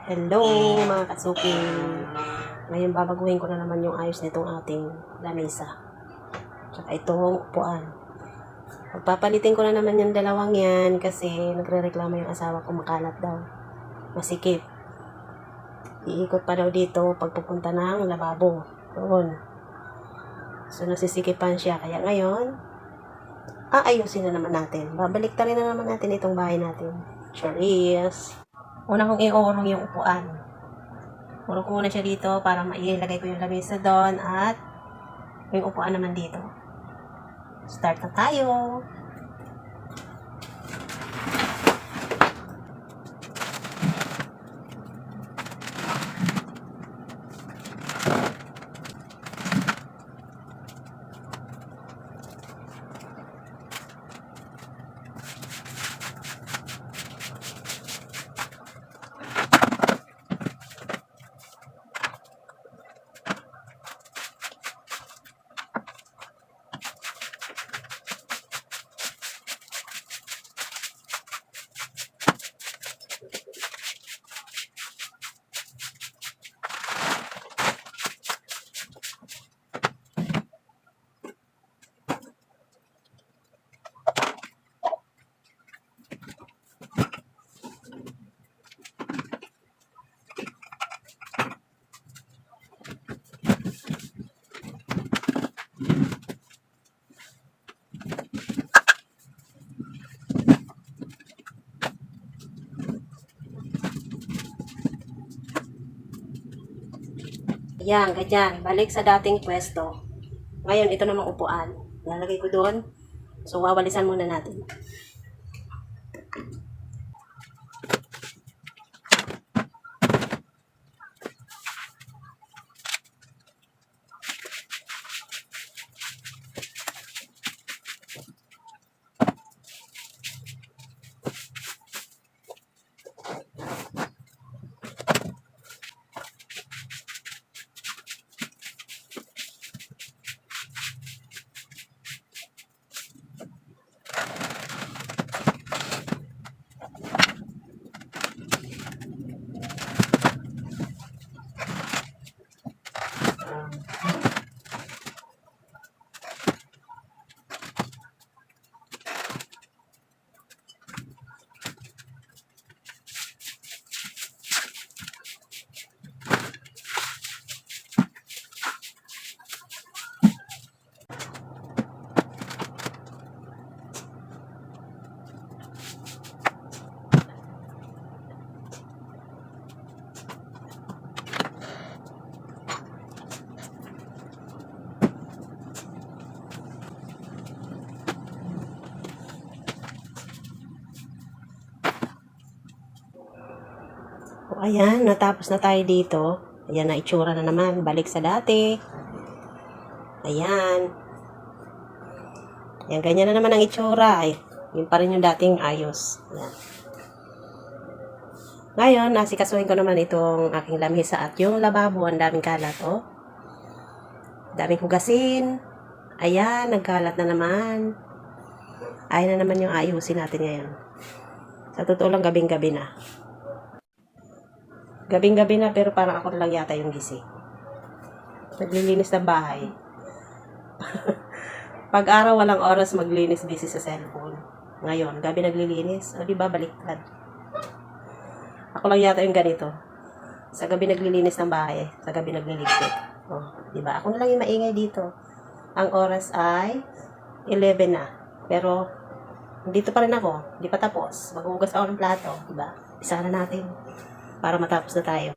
Hello mga kasuki! Ngayon babaguhin ko na naman yung ayos nitong ating lamesa. Tsaka itong upuan. Pagpapalitin ko na naman yung dalawang yan kasi nagre-reklamo yung asawa ko makalat daw. Masikip. Iikot pa daw dito pagpupunta ng lababo. Doon. So nasisikipan siya. Kaya ngayon, aayusin na naman natin. Babalik na rin na naman natin itong bahay natin. Sure is. Una kong iurong yung upuan. Urong ko muna siya dito para mailagay ko yung lamesa doon at yung upuan naman dito. Start na tayo! Yan, ganyan. Balik sa dating pwesto. Ngayon, ito namang upuan. Lalagay ko doon. So, wawalisan muna natin. O, ayan, natapos na tayo dito. Ayan na, itsura na naman. Balik sa dati. Ayan. Ayan, ganyan na naman ang itsura. Ay, yun pa rin yung dating ayos. Ayan. Ngayon, nasikasuhin ko naman itong aking lamesa at yung lababo. Ang daming kalat, oh. Daming hugasin. Ayan, nagkalat na naman. Ayan na naman yung ayusin natin ngayon. Sa totoo lang, gabing-gabi na. Gabing-gabi na pero parang ako lang yata yung gising. Naglilinis ng bahay. Pag araw walang oras maglinis, busy sa cellphone. Ngayon, gabi naglilinis. O diba, baliktad. Ako lang yata yung ganito. Sa gabi naglilinis ng bahay. Sa gabi nagliligpit. O, diba? Ako na lang yung maingay dito. Ang oras ay 11 na. Pero, dito pa rin ako. Hindi pa tapos. Maghugas ako ng plato. Diba? Isa na natin. Para matapos na tayo.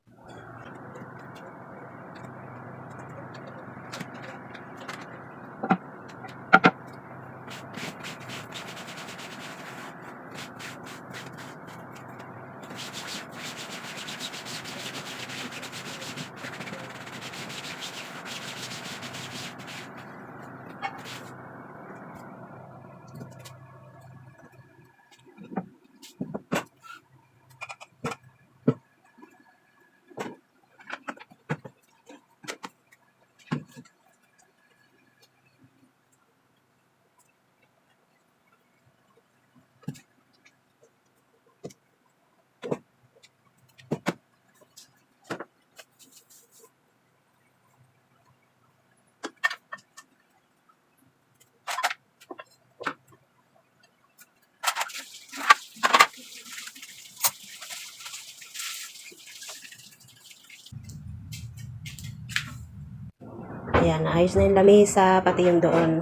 Ayan, naayos na yung lamesa, pati yung doon.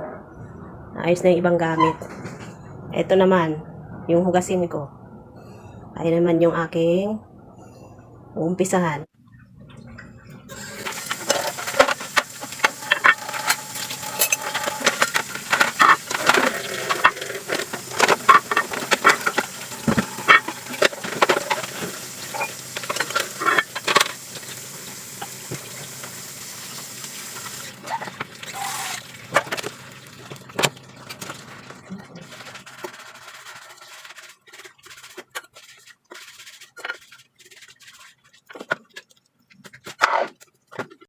Naayos na yung ibang gamit. Ito naman, yung hugasin ko. Ayan naman yung aking uumpisahan.